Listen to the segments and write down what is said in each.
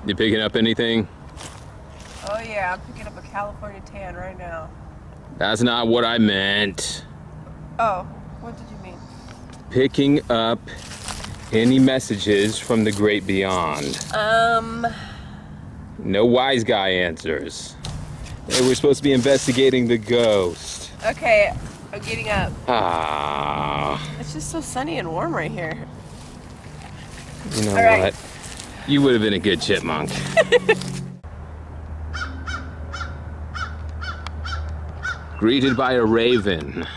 You picking up anything? Oh yeah, I'm picking up a California tan right now. That's not what I meant. Oh, what did you mean? Picking up any messages from the great beyond. No wise guy answers. Hey, we're supposed to be investigating the ghost. Okay, I'm getting up. Ah. It's just so sunny and warm right here. You know All right. what? You would have been a good chipmunk. Greeted by a raven.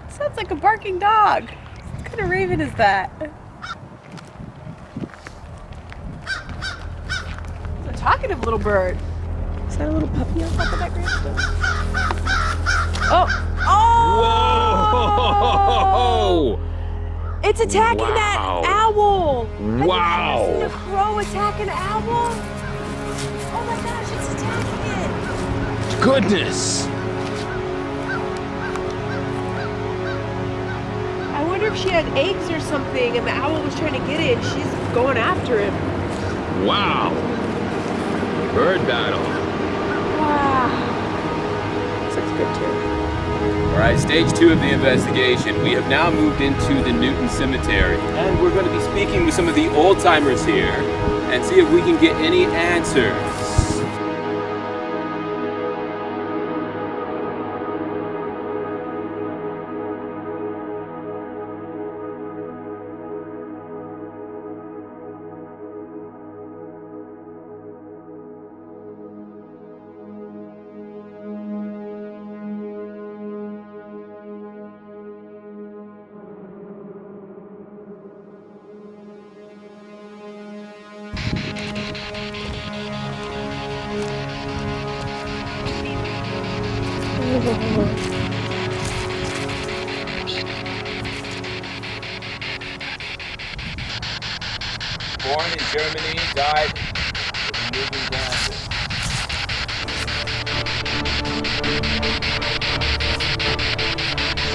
Sounds like a barking dog. What kind of raven is that? It's a talkative little bird. Is that a little puppy on top of that gravestone? Oh! Oh! Whoa! It's attacking that owl! Wow! Have you ever seen a crow attack an owl? Oh my gosh, it's attacking it! Goodness! I wonder if she had eggs or something and the owl was trying to get it and she's going after him. Wow! Bird battle. Wow. This looks good too. All right, stage 2 of the investigation. We have now moved into the Newton Cemetery, and we're going to be speaking with some of the old timers here and see if we can get any answers. Born in Germany, died of moving glasses.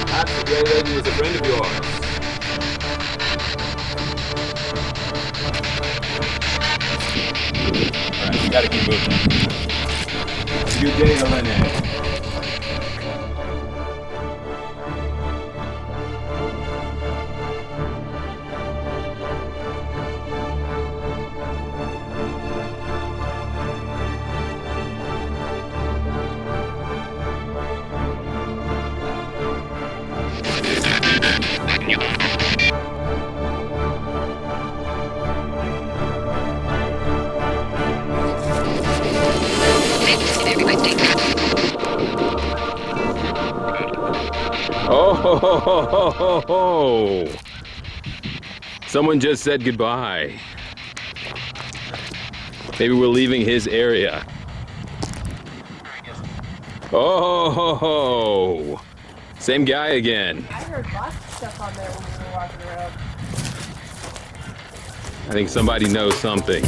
Perhaps the gray lady was a friend of yours. Alright, we gotta keep moving. Good day, Helene. Oh, ho, ho, ho, ho, ho. Someone just said goodbye. Maybe we're leaving his area. Oh, ho, ho. Same guy again. I heard lots of stuff on there when we were walking around. I think somebody knows something.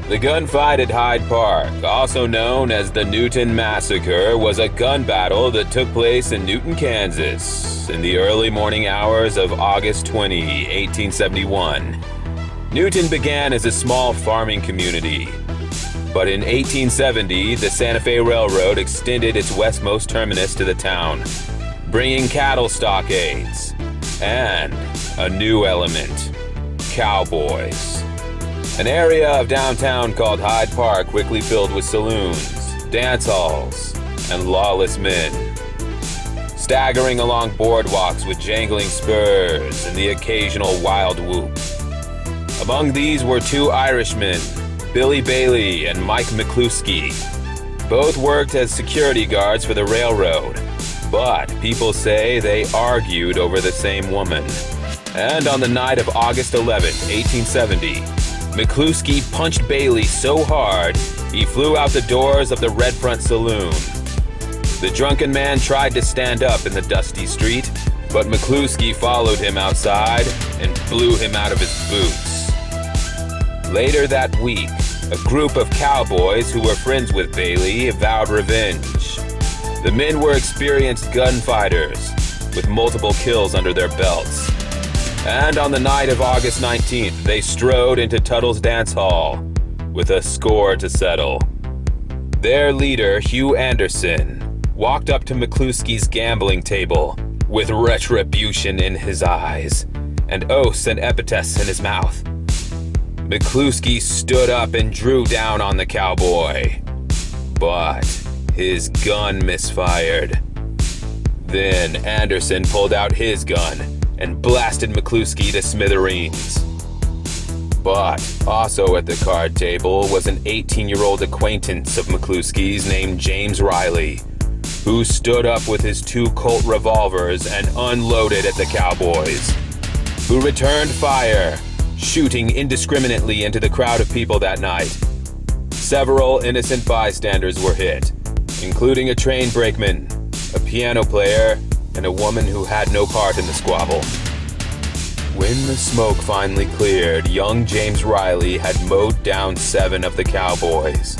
The gunfight at Hyde Park, also known as the Newton Massacre, was a gun battle that took place in Newton, Kansas, in the early morning hours of August 20, 1871. Newton began as a small farming community, but in 1870, the Santa Fe Railroad extended its westmost terminus to the town, bringing cattle stockades and a new element, cowboys. An area of downtown called Hyde Park quickly filled with saloons, dance halls, and lawless men. Staggering along boardwalks with jangling spurs and the occasional wild whoop. Among these were two Irishmen, Billy Bailey and Mike McCluskey. Both worked as security guards for the railroad, but people say they argued over the same woman. And on the night of August 11, 1870, McCluskey punched Bailey so hard, he flew out the doors of the Red Front Saloon. The drunken man tried to stand up in the dusty street, but McCluskey followed him outside and blew him out of his boots. Later that week, a group of cowboys who were friends with Bailey vowed revenge. The men were experienced gunfighters with multiple kills under their belts. And on the night of August 19th, they strode into Tuttle's dance hall with a score to settle. Their leader, Hugh Anderson, walked up to McCluskey's gambling table with retribution in his eyes and oaths and epithets in his mouth. McCluskey stood up and drew down on the cowboy, but his gun misfired. Then Anderson pulled out his gun and blasted McCluskey to smithereens. But also at the card table was an 18-year-old acquaintance of McCluskey's named James Riley, who stood up with his 2 Colt revolvers and unloaded at the cowboys, who returned fire, shooting indiscriminately into the crowd of people that night. Several innocent bystanders were hit, including a train brakeman, a piano player, and a woman who had no part in the squabble. When the smoke finally cleared, young James Riley had mowed down 7 of the cowboys,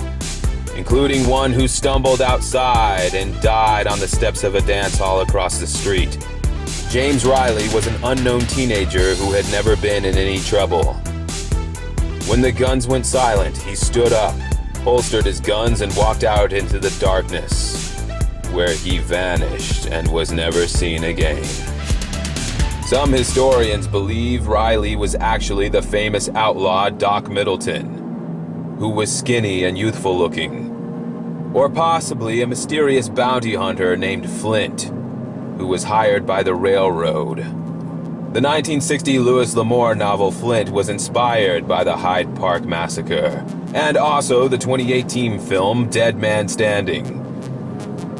including one who stumbled outside and died on the steps of a dance hall across the street. James Riley was an unknown teenager who had never been in any trouble. When the guns went silent, he stood up, holstered his guns, and walked out into the darkness, where he vanished and was never seen again. Some historians believe Riley was actually the famous outlaw Doc Middleton, who was skinny and youthful looking, or possibly a mysterious bounty hunter named Flint, who was hired by the railroad. The 1960 Louis L'Amour novel Flint was inspired by the Hyde Park massacre, and also the 2018 film Dead Man Standing.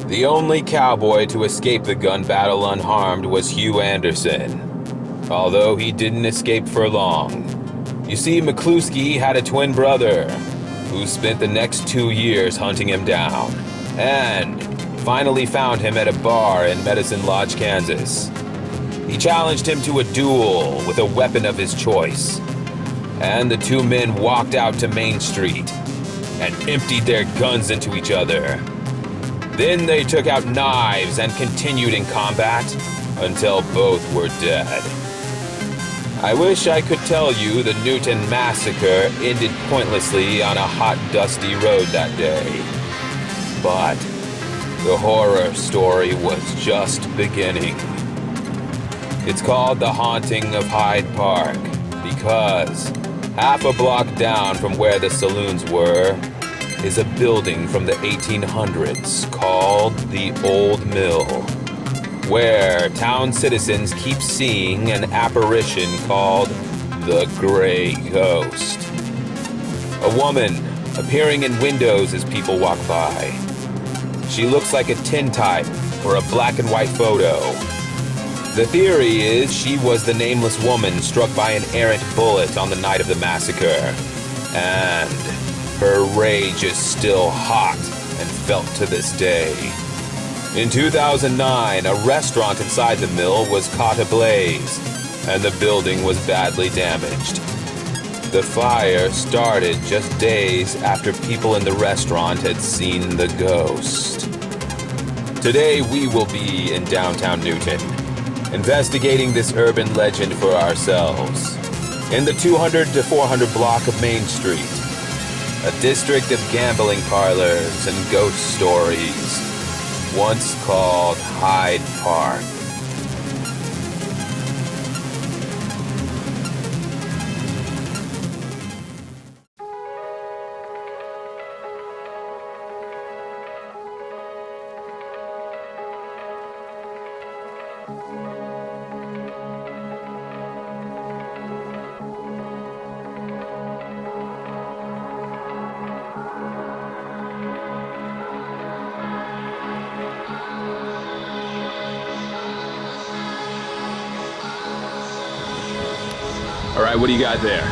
The only cowboy to escape the gun battle unharmed was Hugh Anderson, although he didn't escape for long. You see, McCluskey had a twin brother who spent the next 2 years hunting him down, and finally found him at a bar in Medicine Lodge, Kansas. He challenged him to a duel with a weapon of his choice, and the 2 men walked out to Main Street and emptied their guns into each other. Then they took out knives and continued in combat until both were dead. I wish I could tell you the Newton massacre ended pointlessly on a hot, dusty road that day, but the horror story was just beginning. It's called The Haunting of Hyde Park because half a block down from where the saloons were is a building from the 1800s called the Old Mill, where town citizens keep seeing an apparition called the Gray Ghost. A woman appearing in windows as people walk by. She looks like a tintype or a black and white photo. The theory is she was the nameless woman struck by an errant bullet on the night of the massacre, and her rage is still hot and felt to this day. In 2009, a restaurant inside the mill was caught ablaze, and the building was badly damaged. The fire started just days after people in the restaurant had seen the ghost. Today we will be in downtown Newton, investigating this urban legend for ourselves. In the 200 to 400 block of Main Street, a district of gambling parlors and ghost stories, once called Hyde Park. All right, what do you got there?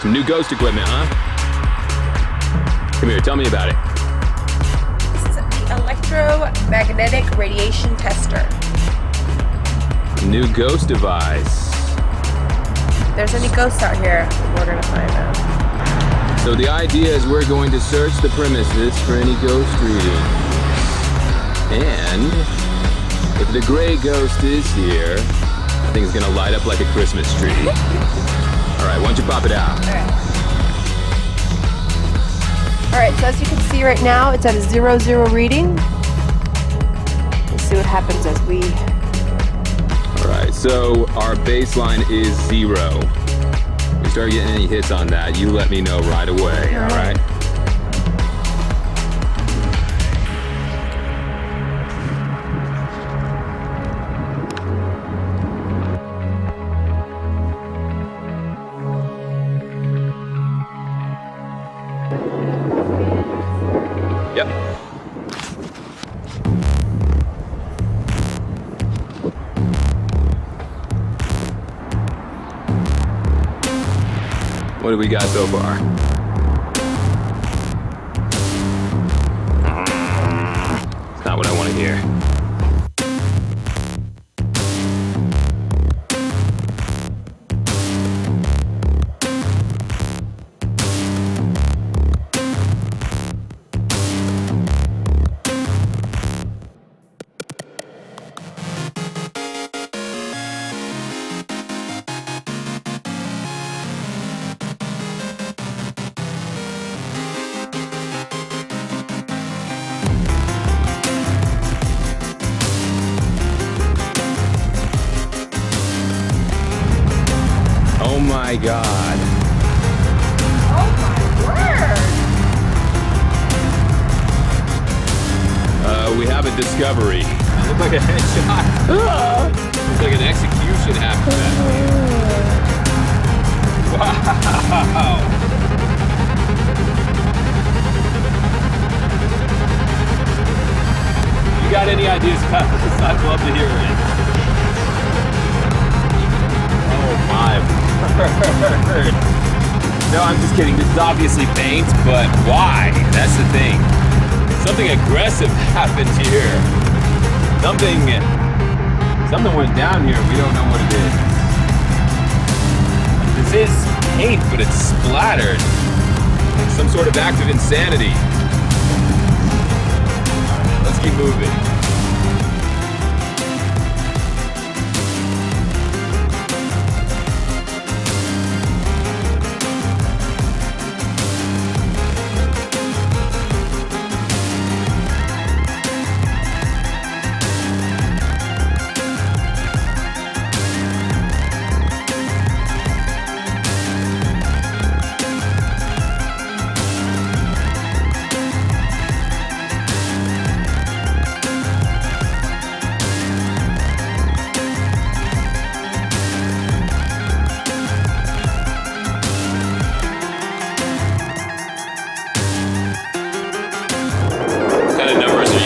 Some new ghost equipment, huh? Come here, tell me about it. This is the Electro Magnetic radiation tester. New ghost device. If there's any ghosts out here, we're gonna find out. So the idea is we're going to search the premises for any ghost readings. And if the gray ghost is here, I think it's gonna light up like a Christmas tree. All right, why don't you pop it out? All right, so as you can see right now, it's at a 0-0 reading. Let's see what happens as we... All right, so our baseline is 0. If you start getting any hits on that, you let me know right away, all right? Yep. What do we got so far? It's not what I want to hear. Oh my God. Oh my word! We have a discovery. It looked like a headshot. It's like an execution after that. Wow. You got any ideas about this? I'd love to hear it. Oh my word. No, I'm just kidding. This is obviously paint, but why? That's the thing. Something aggressive happened here. Something went down here. We don't know what it is. This is paint, but it's splattered. Like some sort of act of insanity. Let's keep moving.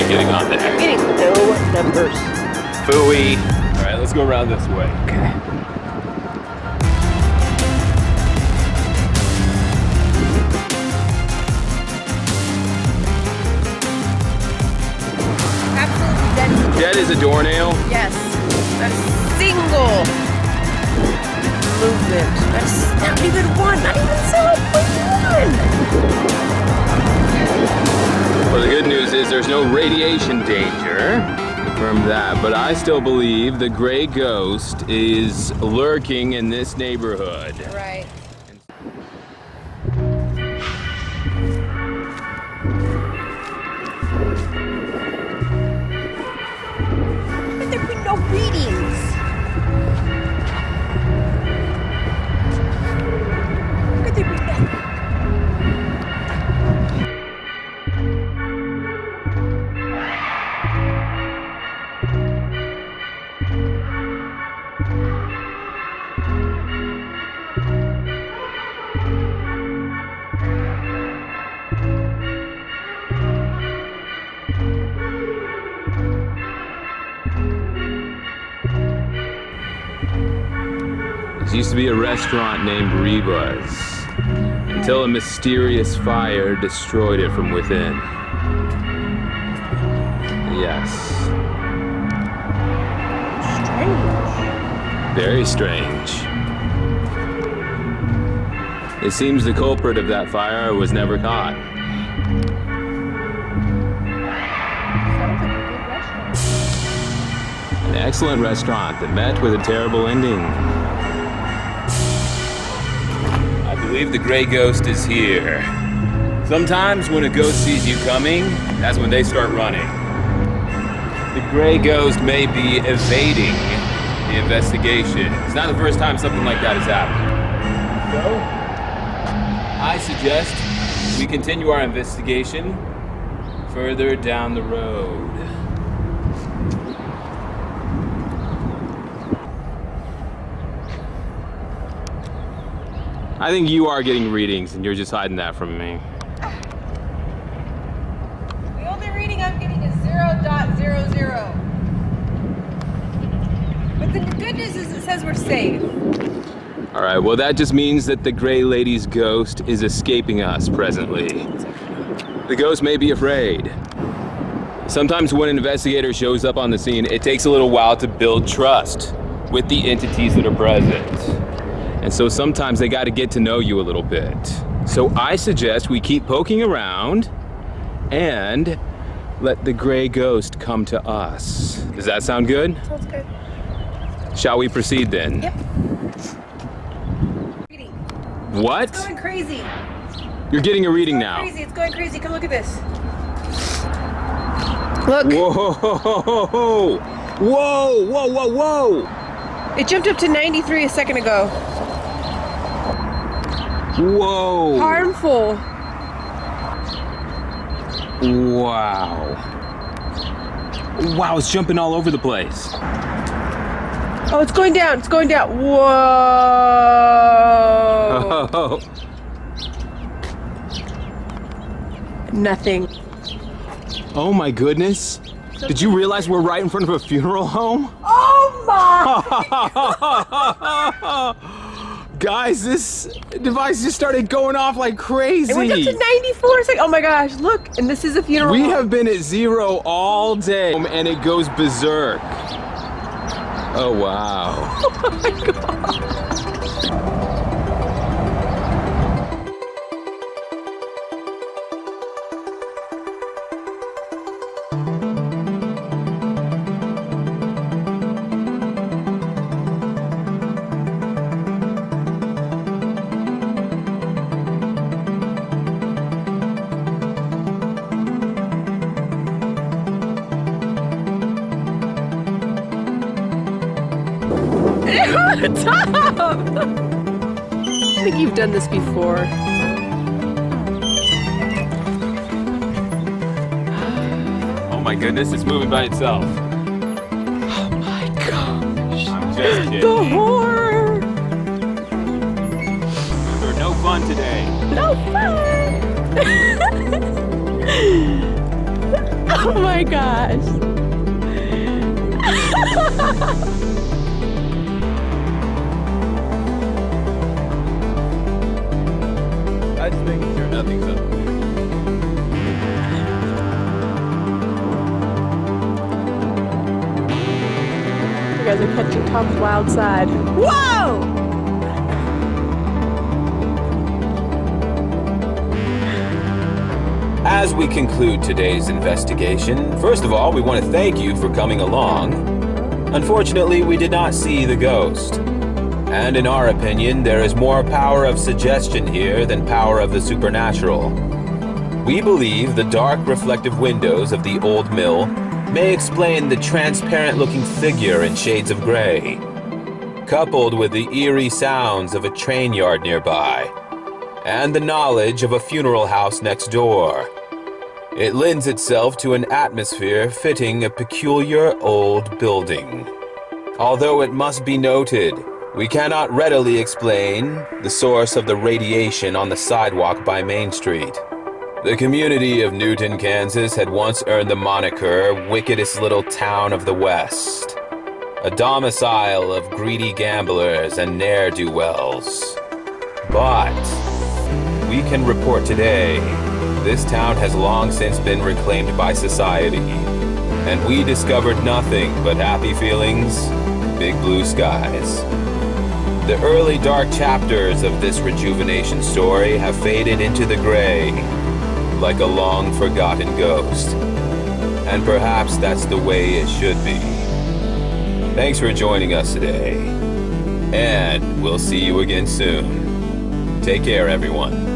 Getting on there. I'm getting no numbers. Phooey. All right, let's go around this way. Okay. Absolutely dead. Dead as a doornail? Yes. Not a single movement. Not even one. Not even 0.1. Well, the good news is there's no radiation danger. Confirm that. But I still believe the gray ghost is lurking in this neighborhood. Right. But there've been no readings. Could there be nothing? There used to be a restaurant named Reba's until a mysterious fire destroyed it from within. Yes. Strange. Very strange. It seems the culprit of that fire was never caught. Sounds like a good restaurant. An excellent restaurant that met with a terrible ending. I believe the gray ghost is here. Sometimes when a ghost sees you coming, that's when they start running. The gray ghost may be evading the investigation. It's not the first time something like that has happened. So, I suggest we continue our investigation further down the road. I think you are getting readings and you're just hiding that from me. The only reading I'm getting is 0.00. But the good news is it says we're safe. All right, well, that just means that the Gray Lady's ghost is escaping us presently. The ghost may be afraid. Sometimes when an investigator shows up on the scene, it takes a little while to build trust with the entities that are present. And so sometimes they got to get to know you a little bit. So I suggest we keep poking around and let the gray ghost come to us. Does that sound good? Sounds good. Shall we proceed then? Yep. Reading. What? It's going crazy. You're getting a reading It's going now. crazy. It's going crazy. Come look at this. Look. Whoa! Whoa! Whoa! Whoa! Whoa! It jumped up to 93 a second ago. Whoa! Harmful. Wow! Wow! It's jumping all over the place. Oh, it's going down. It's going down. Whoa. Oh. Nothing. Oh my goodness! Did you realize we're right in front of a funeral home? Oh my! Guys, this device just started going off like crazy. It went up to 94 a second. Oh my gosh, look. And this is a funeral. We have been at 0 all day and it goes berserk. Oh wow. Oh my god. Tom! I think you've done this before. Oh my goodness, it's moving by itself. Oh my gosh. I'm just kidding. The horror! There's no fun today. No fun! Oh my gosh. I just making sure nothing's up. You guys are catching Tom's wild side. Whoa! As we conclude today's investigation, first of all, we want to thank you for coming along. Unfortunately, we did not see the ghost. And in our opinion, there is more power of suggestion here than power of the supernatural. We believe the dark reflective windows of the old mill may explain the transparent-looking figure in shades of gray, coupled with the eerie sounds of a train yard nearby, and the knowledge of a funeral house next door. It lends itself to an atmosphere fitting a peculiar old building. Although it must be noted, we cannot readily explain the source of the radiation on the sidewalk by Main Street. The community of Newton, Kansas had once earned the moniker wickedest little town of the West, a domicile of greedy gamblers and ne'er-do-wells. But we can report today, this town has long since been reclaimed by society. and we discovered nothing but happy feelings, big blue skies. The early dark chapters of this rejuvenation story have faded into the gray, like a long-forgotten ghost. And perhaps that's the way it should be. Thanks for joining us today, and we'll see you again soon. Take care, everyone.